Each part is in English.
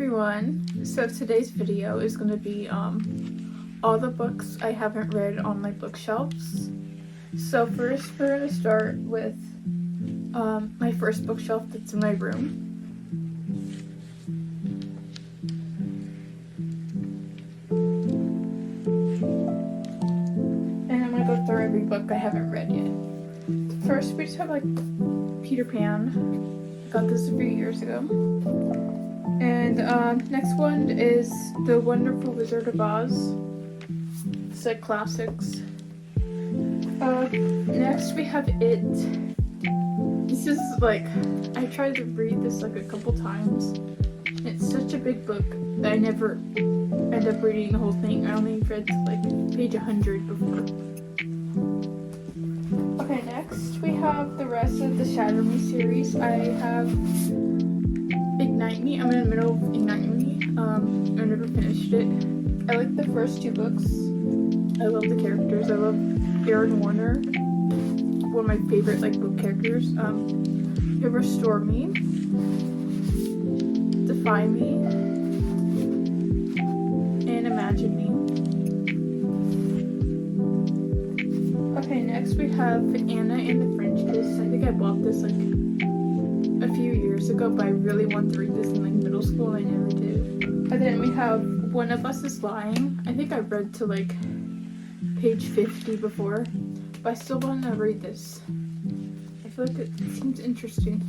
everyone, so today's video is going to be all the books I haven't read on my bookshelves. So first we're going to start with my first bookshelf that's in my room. And I'm going to go through every book I haven't read yet. First we just have like Peter Pan. I got this a few years ago. And next one is The Wonderful Wizard of Oz. It's like classics. Next we have It. This is like, I tried to read this like a couple times. It's such a big book that I never end up reading the whole thing. I only read to like page 100 before. Okay, next we have the rest of the Shadow Me series. I have Ignite Me. I'm in the middle of Ignite Me. I never finished it. I like the first two books. I love the characters. I love Aaron Warner, one of my favorite like book characters. Restore Me, Defy Me, and Imagine Me. Okay, next we have Anna and the French Kiss. I think I bought this like a few years ago, but I really wanted to read this in like middle school and I never did. And then we have One of Us is Lying. I think I read to like page 50 before, but I still want to read this. I feel like it seems interesting.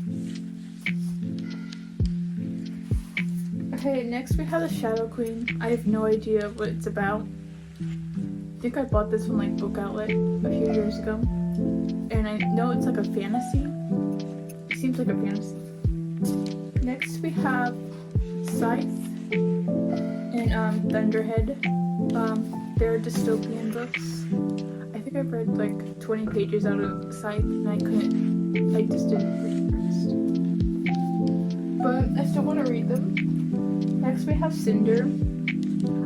Okay, next we have The Shadow Queen. I have no idea what it's about. I think I bought this from like Book Outlet a few years ago, and I know it's like a fantasy. It seems like a fantasy. Next we have Scythe and Thunderhead. They're dystopian books. I think I've read like 20 pages out of Scythe and I just didn't read the rest. But I still want to read them. Next we have Cinder,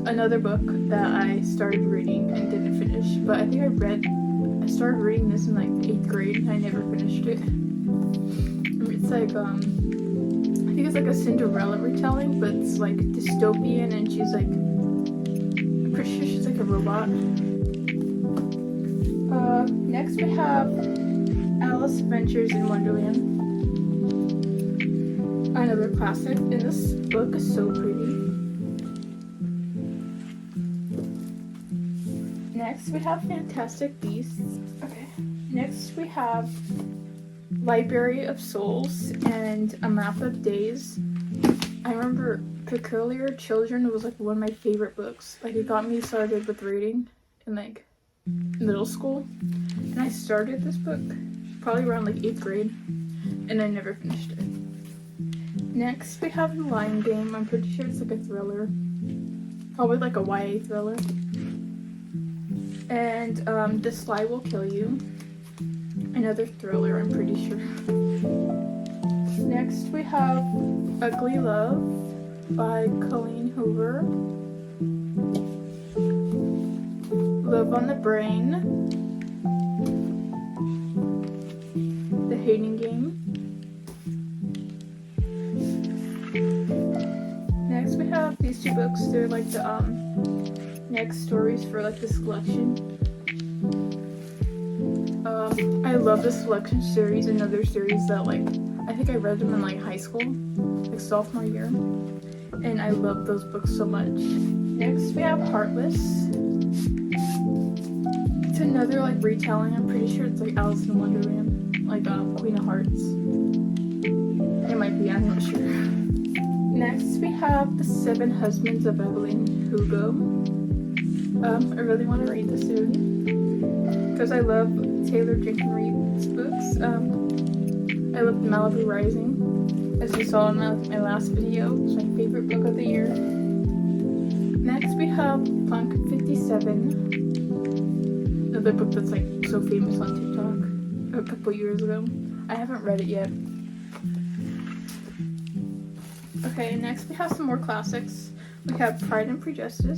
another book that I started reading and didn't finish. But I think I started reading this in like 8th grade and I never finished it. It's like, I think it's like a Cinderella retelling, but it's like dystopian and she's like, I'm pretty sure she's like a robot. Next we have Alice Adventures in Wonderland. Another classic, and this book is so pretty. Next we have Fantastic Beasts. Okay. Next we have Library of Souls and A Map of Days. I remember Peculiar Children was like one of my favorite books. Like it got me started with reading in like middle school. And I started this book probably around like 8th grade and I never finished it. Next we have The Lion Game. I'm pretty sure it's like a thriller. Probably like a YA thriller. And The Sly Will Kill You. Another thriller, I'm pretty sure. Next we have Ugly Love by Colleen Hoover. Love on the Brain. The Hating Game. Next we have these two books. They're like the next stories for like this collection. I love the Selection series, another series that like I think I read them in like high school, like sophomore year, and I love those books so much. Next we have Heartless. It's another like retelling. I'm pretty sure it's like Alice in Wonderland, like Queen of Hearts. It might be, I'm not sure. Next we have The Seven Husbands of Evelyn Hugo. I really want to read this soon because I love Taylor Jenkins Reid's books. I love Malibu Rising, as you saw in my last video. It's my favorite book of the year. Next we have Punk 57, another book that's like so famous on TikTok a couple years ago. I haven't read it yet. Okay, next we have some more classics. We have Pride and Prejudice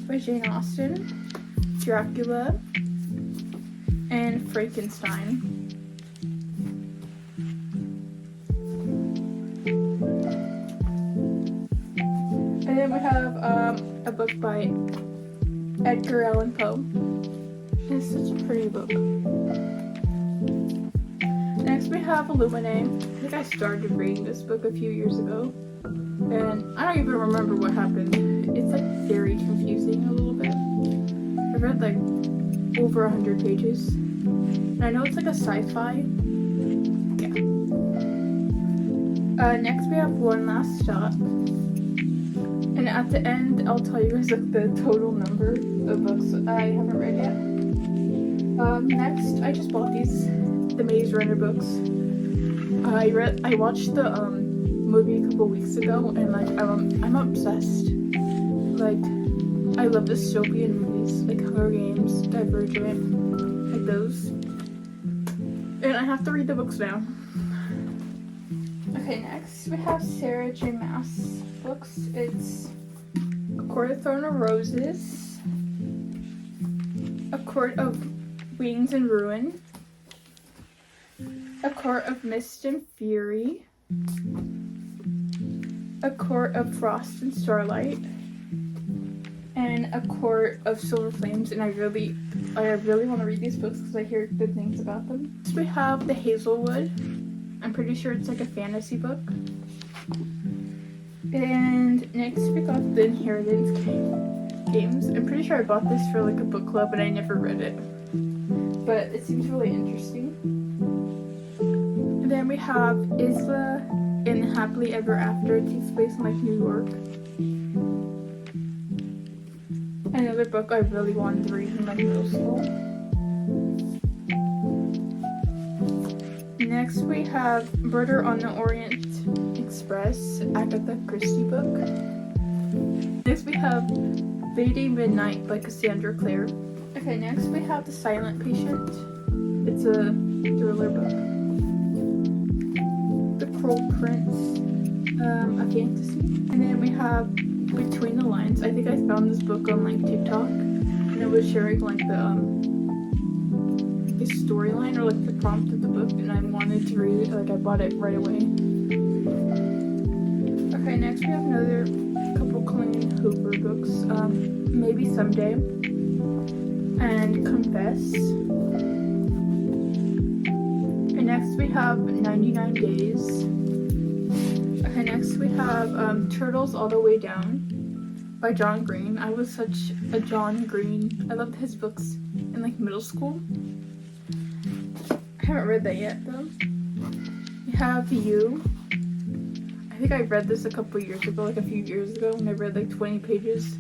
by Jane Austen, Dracula, and Frankenstein. then we have a book by Edgar Allan Poe. It's such a pretty book. Next we have Illuminae. I think I started reading this book a few years ago, and I don't even remember what happened. It's like very confusing a little bit. I read like over 100 pages. And I know it's like a sci-fi. Yeah. Next we have One Last Stop. And at the end, I'll tell you guys like the total number of books I haven't read yet. Next, I just bought the Maze Runner books. I watched the movie a couple weeks ago, and like I'm obsessed. Like, I love dystopian movies, like Hunger Games, Divergent, like those. And I have to read the books now. Okay, next we have Sarah J. Maas books. It's A Court of Thorn and Roses, A Court of Wings and Ruin, A Court of Mist and Fury, A Court of Frost and Starlight, and A Court of Silver Flames. And I really want to read these books because I hear good things about them. Next we have The Hazelwood. I'm pretty sure it's like a fantasy book. And next we got The Inheritance Games. I'm pretty sure I bought this for like a book club and I never read it, but it seems really interesting. And then we have Isla in Happily Ever After. It takes place in like New York. Another book I really wanted to read in like middle school. Next we have Murder on the Orient Express, Agatha Christie book. Next we have Lady Midnight by Cassandra Clare. Okay, next we have The Silent Patient. It's a thriller book. The Cruel Prince, a fantasy. And then we have Between the Lines. I think I found this book on like TikTok, and it was sharing like the storyline or like the prompt of the book, and I wanted to read it. Like I bought it right away. Okay, next we have another couple Colleen Hoover books. Maybe Someday and Confess. And next we have 99 Days. Okay, next we have Turtles All the Way Down by John Green. I was such a John Green. I loved his books in like middle school. I haven't read that yet though. We have You. I think I read this a couple years ago, like a few years ago, and I read like 20 pages,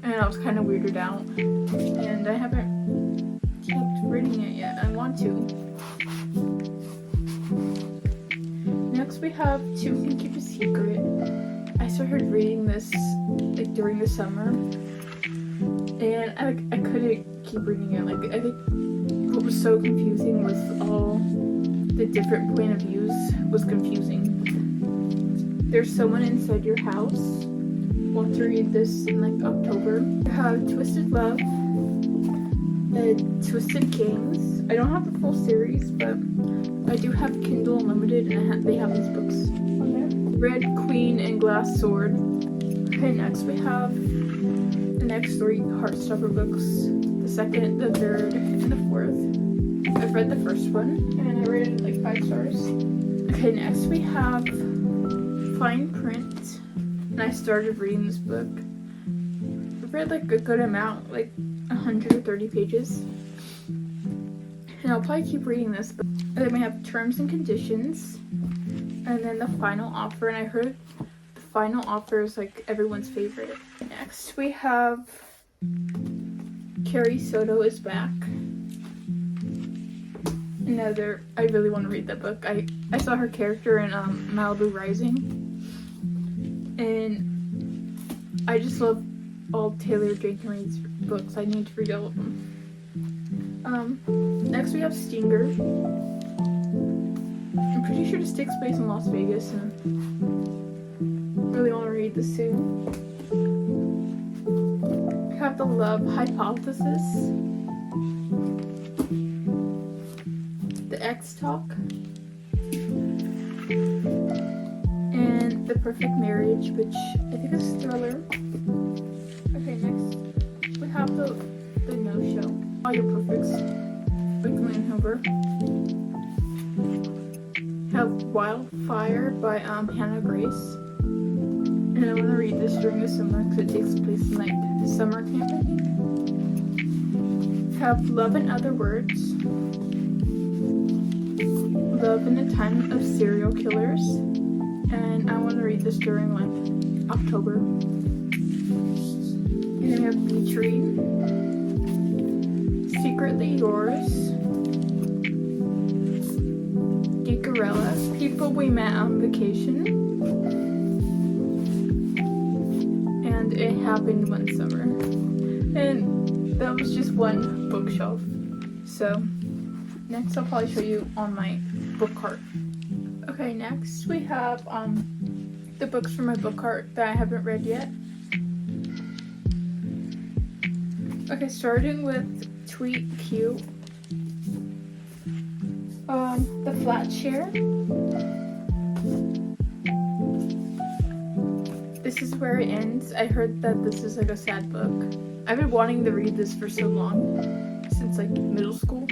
and I was kind of weirded out, and I haven't kept reading it yet. I want to. Next we have Two Can Keep a Secret. I started reading this like during the summer, and I couldn't keep reading it. Like I think what was so confusing was all the different point of views was confusing. There's Someone Inside Your House. Want to read this in like October. I have Twisted Love and Twisted Kings. I don't have the full series, but I do have Kindle Unlimited, and they have these books on there. Red Queen and Glass Sword. Okay, next we have the next three Heartstopper books. The second, the third, and the fourth. I've read the first one, and I rated it like 5 stars. Okay, next we have Fine Print, and I started reading this book. I've read like a good amount, like 130 pages, and I'll probably keep reading this. And then we have Terms and Conditions, and then The Final Offer, and I heard The Final Offer is like everyone's favorite. Next we have Carrie Soto Is Back. Another, I really want to read that book. I saw her character in Malibu Rising, and I just love all Taylor Jenkins books. I need to read all of them. Next we have Stinger. I'm pretty sure this takes place in Las Vegas, and I really want to read this soon. We have The Love Hypothesis, The X Talk, and The Perfect Marriage, which I think is thriller. Okay, next we have the No Show. All Your Perfects by Colleen Hoover. Have Wildfire by Hannah Grace. And I want to read this during the summer because it takes place in like summer camp, I think. Have Love and Other Words. Love in a Time of Serial Killers. And I want to read this during like October. And then we have Beach Read. Secretly Yours. Geekarella. People We Met on Vacation. And It Happened One Summer. And that was just one bookshelf. So next I'll probably show you on my book cart. Okay, next we have the books from my book cart that I haven't read yet. Okay, starting with Tweet Cute. The Flat Share. This is where it ends. I heard that this is like a sad book. I've been wanting to read this for so long, since like middle school.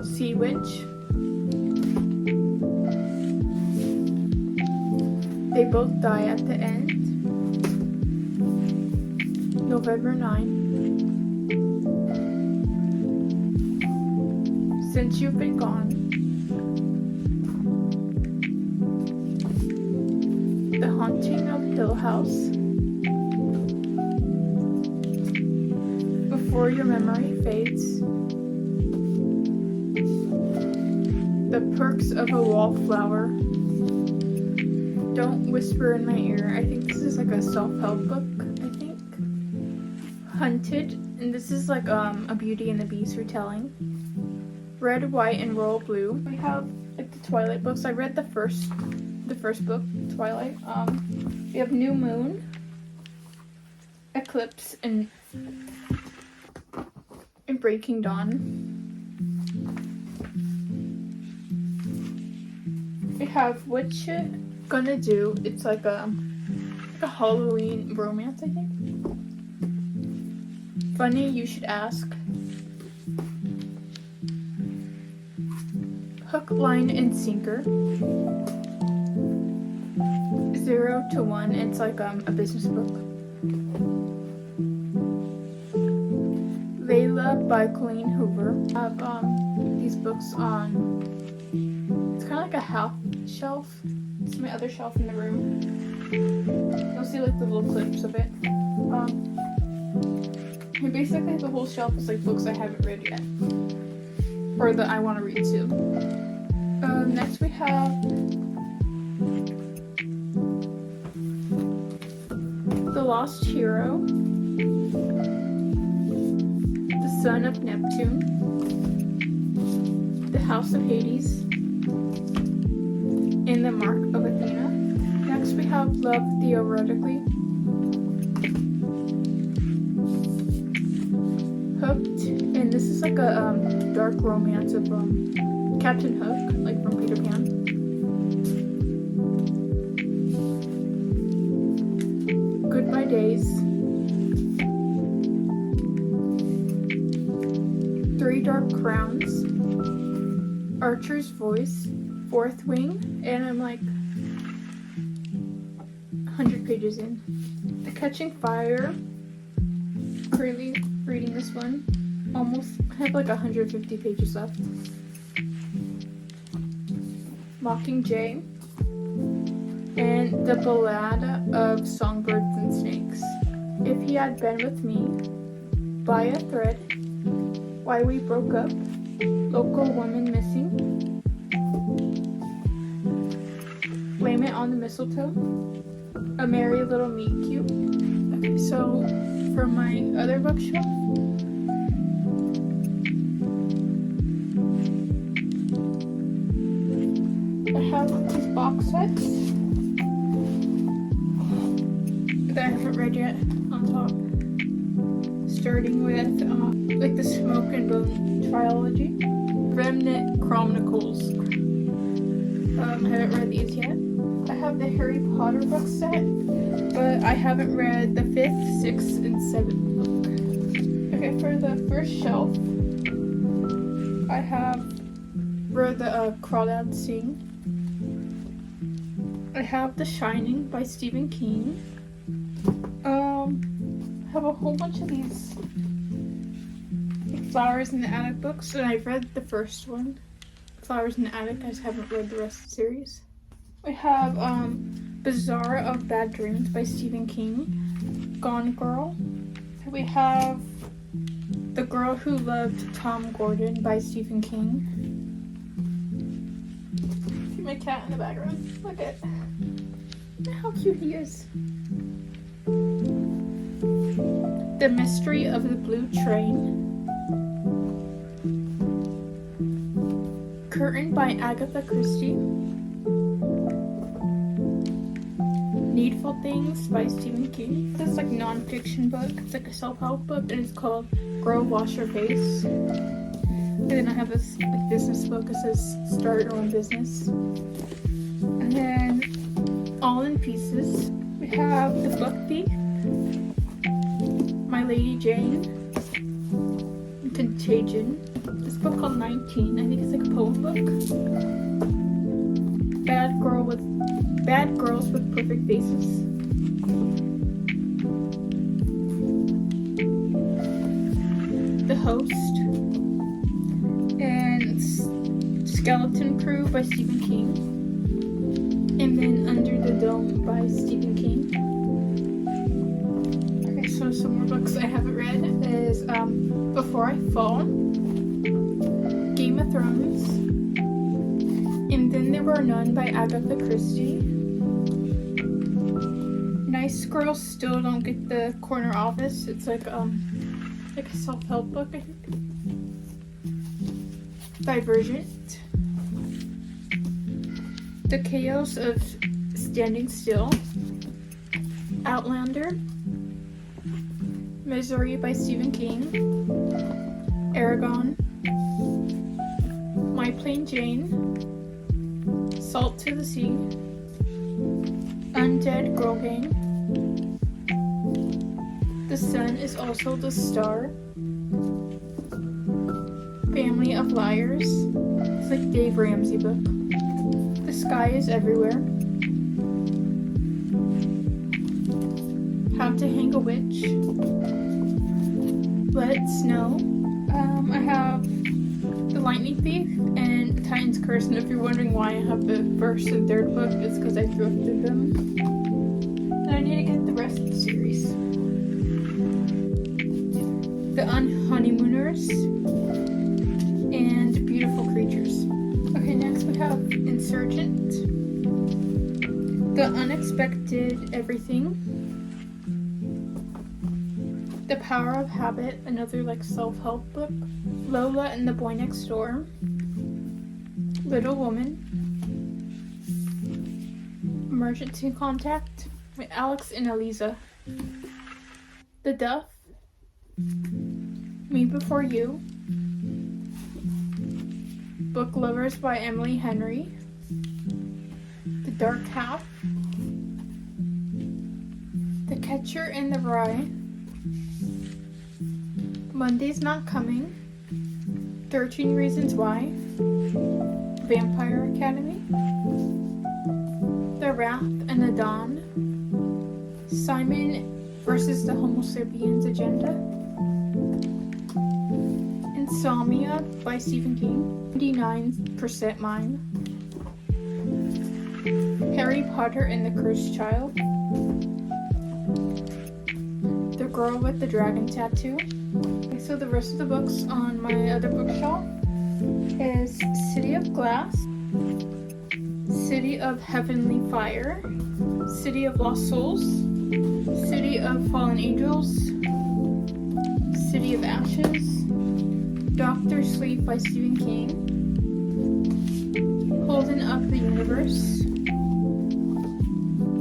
Sea Witch. They Both Die at the End. November 9. Since You've Been Gone. The Haunting of Hill House. Before Your Memory Fades. The Perks of a Wallflower. Don't Whisper in My Ear. I think this is like a self-help book, I think. Hunted, and this is like a Beauty and the Beast retelling. Red, White, and Royal Blue. We have like the Twilight books. I read the first book, Twilight. We have New Moon, Eclipse, and Breaking Dawn. We have What You Gonna Do. It's like a Halloween romance, I think. Funny You Should Ask. Hook, Line, and Sinker. 0 to 1. It's like a business book. Layla by Colleen Hoover. I have these books on. It's kind of like a half shelf. It's my other shelf in the room. You'll see like the little clips of it. And basically the whole shelf is like books I haven't read yet, or that I want to read too. Next we have The Lost Hero, The Son of Neptune, The House of Hades, and The Mark of Athena. Next we have Love Theoretically, Hooked, and this is like a dark romance of Captain Hook, like from Peter Pan. Goodbye Days, Three Dark Crowns, Archer's Voice, Fourth Wing, and I'm like 100 pages in. The Catching Fire, currently reading this one. Almost, I have like 150 pages left. Mockingjay, and The Ballad of Songbirds and Snakes. If He Had Been With Me, By a Thread, Why We Broke Up, Local Woman Missing, Blame It on the Mistletoe, A Merry Little Meet Cute. Okay, so for my other bookshelf, I have these box sets that I haven't read yet on top. Starting with like the Smoke and Bone trilogy, Remnant Chronicles, haven't read these yet. I have the Harry Potter book set, but I haven't read the 5th, 6th, and 7th book. Okay, for the first shelf, I have Where the Crawdads Sing. I have The Shining by Stephen King. I have a whole bunch of these Flowers in the Attic books, and I've read the first one, Flowers in the Attic. I just haven't read the rest of the series. We have Bazaar of Bad Dreams by Stephen King, Gone Girl. We have The Girl Who Loved Tom Gordon by Stephen King. See my cat in the background. Look at how cute he is. The Mystery of the Blue Train. Curtain by Agatha Christie. Needful Things by Stephen King. This is like a non-fiction book. It's like a self-help book, and it's called Grow, Wash Your Face. And then I have this like business book. It says Start Your Own Business. And then All in Pieces. We have The Book Thief, My Lady Jane, and Contagion. This book called 19. I think it's like a poem book. Bad Girls with Perfect Faces. The Host. And Skeleton Crew by Stephen King. And then Under the Dome by Stephen King. Okay, so some more books I haven't read is Before I Fall, Game of Thrones, and Then There Were None by Agatha Christie. Nice Girls Still Don't Get the Corner Office. It's like a self-help book, I think. Divergent. The Chaos of Standing Still. Outlander. Misery by Stephen King. Aragon. My Plain Jane. Salt to the Sea. Undead Girl Gang. The Sun is Also the Star. Family of Liars. It's like Dave Ramsey book. The Sky is Everywhere. How to Hang a Witch. Let It Snow. I have The Lightning Thief and The Titan's Curse, and if you're wondering why I have the first and third book, it's because I thrifted them. And I need to get the rest of the series. The Unhoneymooners and Beautiful Creatures. Okay, next we have Insurgent. The Unexpected Everything. The Power of Habit, another like self-help book. Lola and the Boy Next Door. Little Woman. Emergency Contact with Alex and Eliza. The Duff. Me Before You. Book Lovers by Emily Henry. The Dark Half. The Catcher in the Rye. Monday's Not Coming. 13 Reasons Why. Vampire Academy. The Wrath and the Dawn. Simon versus the Homo sapiens Agenda. Insomnia by Stephen King. 99% Mine. Harry Potter and the Cursed Child. The Girl with the Dragon Tattoo. Okay, so the rest of the books on my other bookshelf is City of Glass, City of Heavenly Fire, City of Lost Souls, City of Fallen Angels, City of Ashes, Doctor Sleep by Stephen King, Holding Up the Universe,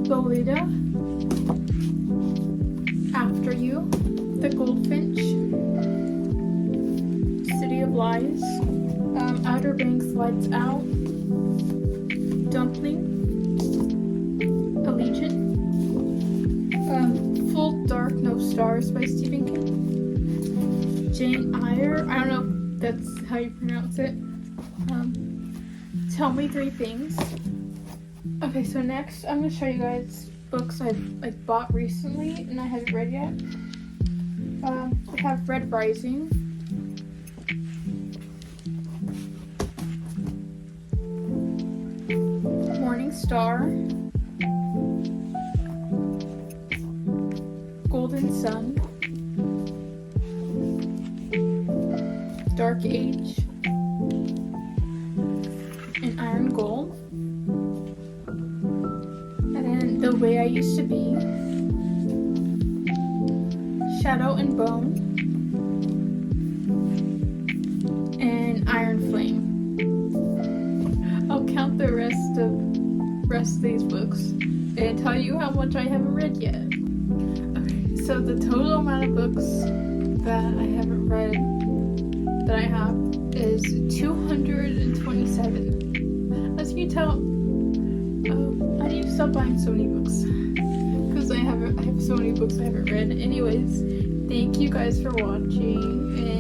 Lolita, After You, The Goldfinch, City of Lies, Outer Banks Lights Out, Dumpling, Allegiant, Full Dark No Stars by Stephen King, Jane Eyre, I don't know if that's how you pronounce it, Tell Me Three Things. Okay, so next I'm going to show you guys books I've bought recently and I haven't read yet. I have Red Rising, Morning Star, Golden Sun, Dark Age, and Iron Gold. And then The Way I Used to Be, Shadow and Bone, and Iron Flame. I'll count the rest of these books and tell you how much I haven't read yet. Okay, so the total amount of books that I haven't read that I have is 227. As you can tell, I need to stop buying so many books because I have so many books I haven't read. Anyways, thank you guys for watching, and